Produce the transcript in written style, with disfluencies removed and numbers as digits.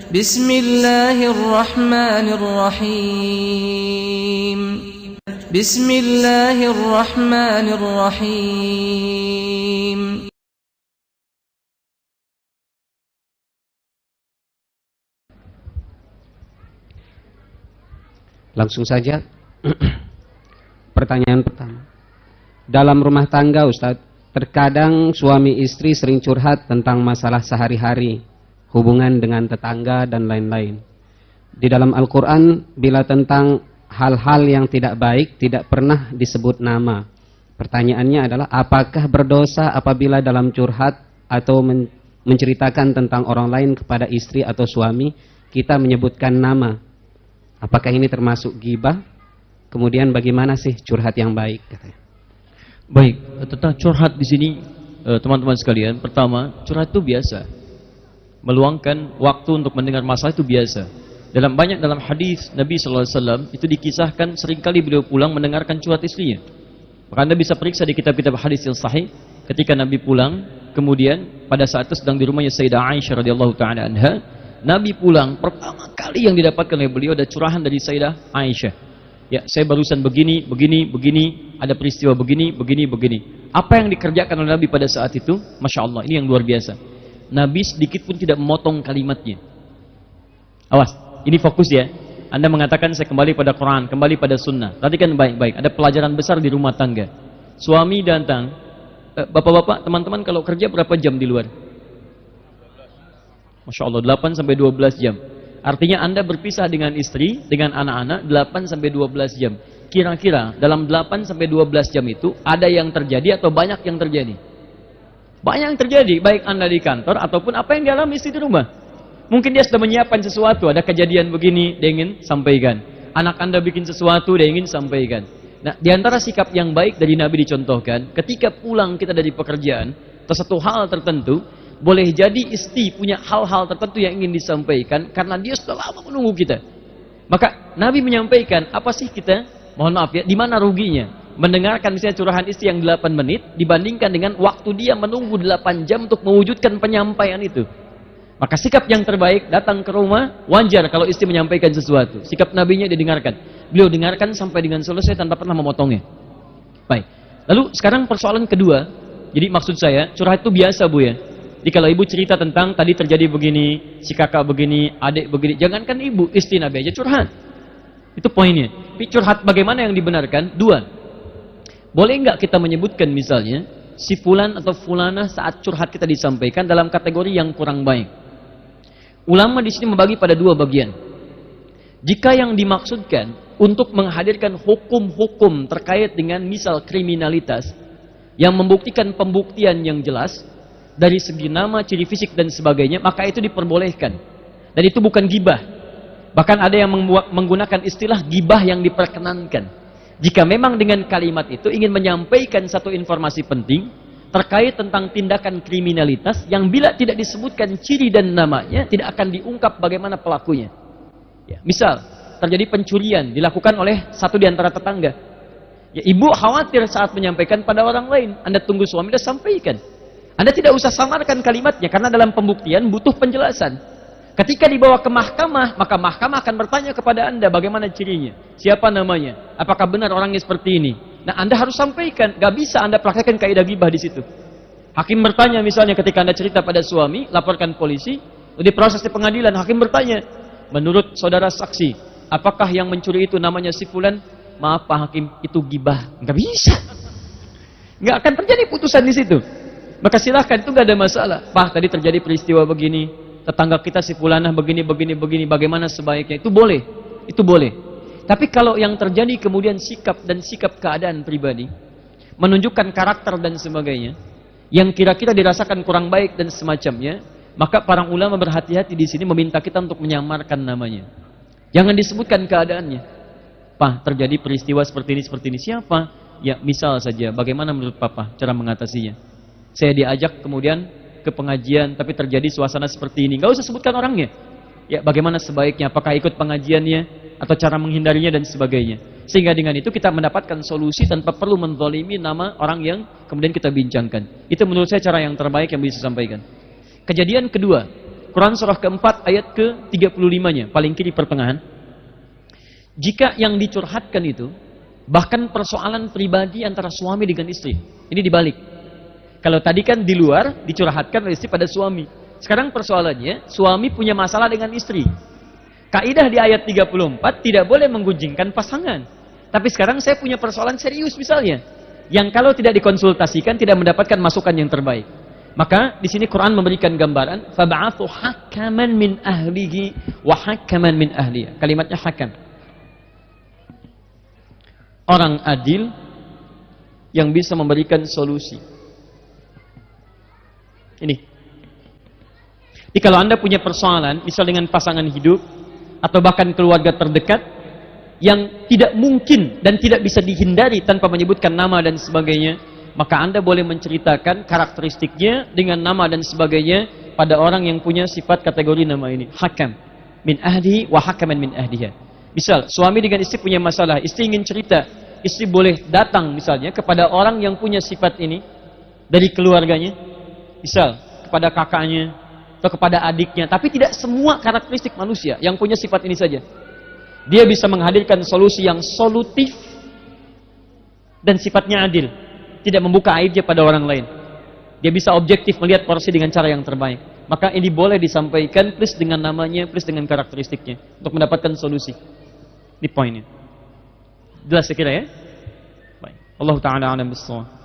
Bismillahirrahmanirrahim. Bismillahirrahmanirrahim. Langsung saja. Pertanyaan pertama. Dalam rumah tangga, Ustadz, terkadang suami istri sering curhat tentang masalah sehari-hari, hubungan dengan tetangga dan lain-lain. Di dalam Al-Quran, bila tentang hal-hal yang tidak baik tidak pernah disebut nama. Pertanyaannya adalah, apakah berdosa apabila dalam curhat atau menceritakan tentang orang lain kepada istri atau suami kita menyebutkan nama? Apakah ini termasuk ghibah? Kemudian bagaimana sih curhat yang baik? Katanya. Baik, tentang curhat di sini teman-teman sekalian, pertama, curhat itu biasa. Meluangkan waktu untuk mendengar masalah itu biasa. Dalam hadis Nabi SAW itu dikisahkan seringkali beliau pulang mendengarkan curhat istrinya. Maka Anda bisa periksa di kitab-kitab hadis yang sahih, ketika Nabi pulang, kemudian pada saat itu sedang di rumahnya Sayyidah Aisyah radhiyallahu taala anha, Nabi pulang, pertama kali yang didapatkan oleh beliau ada curahan dari Sayyidah Aisyah. Ya, saya barusan begini, ada peristiwa begini. Apa yang dikerjakan oleh Nabi pada saat itu? Masya Allah, ini yang luar biasa. Nabi sedikit pun tidak memotong kalimatnya. Awas, ini fokus ya. Anda mengatakan saya kembali pada Quran, kembali pada sunnah. Perhatikan baik-baik, ada pelajaran besar di rumah tangga. Suami datang, bapak-bapak, teman-teman kalau kerja berapa jam di luar? Masya Allah, 8 sampai 12 jam. Artinya Anda berpisah dengan istri, dengan anak-anak 8 sampai 12 jam. Kira-kira dalam 8 sampai 12 jam itu ada yang terjadi atau banyak yang terjadi? Banyak yang terjadi, baik Anda di kantor ataupun apa yang dialami istri di rumah. Mungkin dia sudah menyiapkan sesuatu, ada kejadian begini, dia ingin sampaikan. Anak Anda bikin sesuatu, dia ingin sampaikan. Nah, di antara sikap yang baik dari Nabi dicontohkan, ketika pulang kita dari pekerjaan, atau satu hal tertentu, boleh jadi istri punya hal-hal tertentu yang ingin disampaikan karena dia sudah lama menunggu kita. Maka Nabi menyampaikan, apa sih kita, mohon maaf ya, di mana ruginya mendengarkan misalnya curahan istri yang 8 menit dibandingkan dengan waktu dia menunggu 8 jam untuk mewujudkan penyampaian itu. Maka sikap yang terbaik, datang ke rumah, wajar kalau istri menyampaikan sesuatu. Sikap Nabinya didengarkan. Beliau dengarkan sampai dengan selesai tanpa pernah memotongnya. Baik. Lalu sekarang persoalan kedua. Jadi maksud saya, curhat itu biasa Bu ya. Jadi kalau ibu cerita tentang tadi terjadi begini, si kakak begini, adik begini, jangankan ibu, istri Nabi aja curhat. Itu poinnya. Tapi curhat bagaimana yang dibenarkan? 2. Boleh nggak kita menyebutkan misalnya si fulan atau fulanah saat curhat kita disampaikan dalam kategori yang kurang baik? Ulama di sini membagi pada 2 bagian. Jika yang dimaksudkan untuk menghadirkan hukum-hukum terkait dengan misal kriminalitas yang membuktikan pembuktian yang jelas dari segi nama, ciri fisik dan sebagainya, maka itu diperbolehkan. Dan itu bukan gibah. Bahkan ada yang menggunakan istilah gibah yang diperkenankan. Jika memang dengan kalimat itu ingin menyampaikan satu informasi penting terkait tentang tindakan kriminalitas yang bila tidak disebutkan ciri dan namanya tidak akan diungkap bagaimana pelakunya. Ya, misal terjadi pencurian dilakukan oleh satu di antara tetangga. Ya, ibu khawatir saat menyampaikan pada orang lain. Anda tunggu suami dan sampaikan. Anda tidak usah samarkan kalimatnya karena dalam pembuktian butuh penjelasan. Ketika dibawa ke mahkamah, maka mahkamah akan bertanya kepada Anda bagaimana cirinya, siapa namanya, apakah benar orangnya seperti ini. Nah, Anda harus sampaikan, gak bisa Anda praktekkan kaidah ghibah di situ. Hakim bertanya misalnya ketika Anda cerita pada suami, laporkan polisi, di proses di pengadilan hakim bertanya, menurut saudara saksi, apakah yang mencuri itu namanya si fulan? Maaf Pak Hakim, itu ghibah. Gak bisa. Gak akan terjadi putusan di situ. Maka silahkan, itu gak ada masalah. Pak, tadi terjadi peristiwa begini, tetangga kita si fulanah begini, bagaimana sebaiknya? Itu boleh. Itu boleh. Tapi kalau yang terjadi kemudian sikap dan sikap keadaan pribadi, menunjukkan karakter dan sebagainya, yang kira-kira dirasakan kurang baik dan semacamnya, maka para ulama berhati-hati di sini meminta kita untuk menyamarkan namanya. Jangan disebutkan keadaannya. Pak, terjadi peristiwa seperti ini. Siapa? Ya, misal saja, bagaimana menurut Papa cara mengatasinya? Saya diajak kemudian ke pengajian, tapi terjadi suasana seperti ini. Gak usah sebutkan orangnya. Ya, bagaimana sebaiknya? Apakah ikut pengajiannya? Atau cara menghindarinya dan sebagainya. Sehingga dengan itu kita mendapatkan solusi tanpa perlu menzalimi nama orang yang kemudian kita bincangkan. Itu menurut saya cara yang terbaik yang bisa sampaikan. Kejadian kedua, Quran surah keempat ayat ke-35-nya, paling kiri pertengahan. Jika yang dicurhatkan itu bahkan persoalan pribadi antara suami dengan istri. Ini dibalik. Kalau tadi kan di luar dicurhatkan oleh istri pada suami. Sekarang persoalannya suami punya masalah dengan istri. Kaidah di ayat 34 tidak boleh menggunjingkan pasangan. Tapi sekarang saya punya persoalan serius misalnya, yang kalau tidak dikonsultasikan tidak mendapatkan masukan yang terbaik. Maka di sini Quran memberikan gambaran, fab'athu hakaman min ahlihi wa hakaman min ahliha. Kalimatnya hakam. Orang adil yang bisa memberikan solusi. Ini. Jadi kalau Anda punya persoalan, misal dengan pasangan hidup atau bahkan keluarga terdekat yang tidak mungkin dan tidak bisa dihindari tanpa menyebutkan nama dan sebagainya, maka Anda boleh menceritakan karakteristiknya dengan nama dan sebagainya pada orang yang punya sifat kategori nama ini. Hakam min ahlihi wa hakaman min ahliha. Misal suami dengan istri punya masalah, istri ingin cerita, istri boleh datang misalnya kepada orang yang punya sifat ini dari keluarganya, misal kepada kakaknya atau kepada adiknya, tapi tidak semua karakteristik manusia yang punya sifat ini saja. Dia bisa menghadirkan solusi yang solutif dan sifatnya adil, tidak membuka aibnya pada orang lain. Dia bisa objektif melihat porsi dengan cara yang terbaik. Maka ini boleh disampaikan plus dengan namanya, plus dengan karakteristiknya untuk mendapatkan solusi. Di poinnya. Jelas sekira ya? Baik. Allah Ta'ala a'lam bissawab.